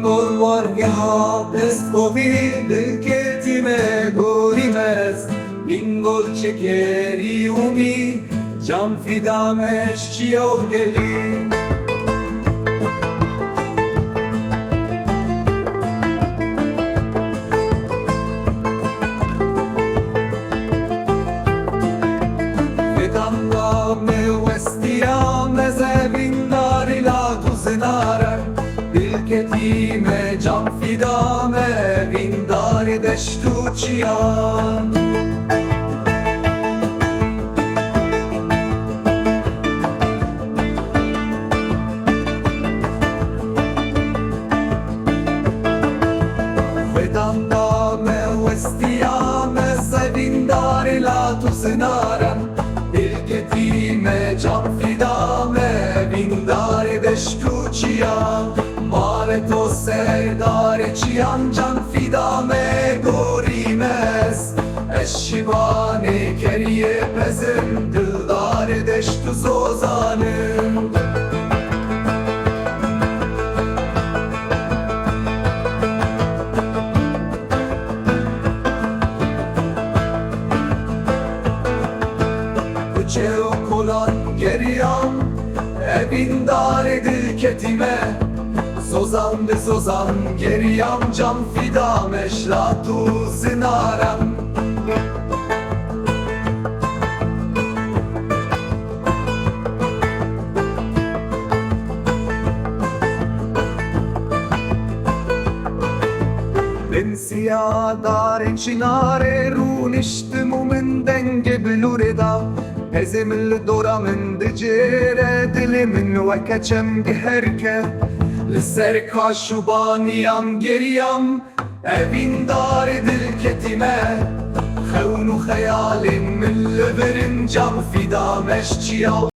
بینگل وارگه ها دستوی دل کتیمه گوریمز بینگل چکری اومی can fidameş çiyo gelin Fidanda me westia me zevindari la tuzinare Dil ketime can fidame vindari deştu çiyan Vestiame sevindare la tu senarem Il ketime can fidame vindare deştu çiyan Mare to serdare çiyan can fidame gorimez Eşşivane keriye pezim dildare deştu zozanım Kulan geriyam Evindar edil ketime Sozan de sozan geriyam Can fidam eşlatu zinarem Ben siyadar çinare runiştimu min denge bilurida Hezim الدورة من دجيرة دلي من وكتشم جهركة للسركة شبانيام جريام أبين دار دل كتمة خون خيال من لبرن جام فدا مشتيا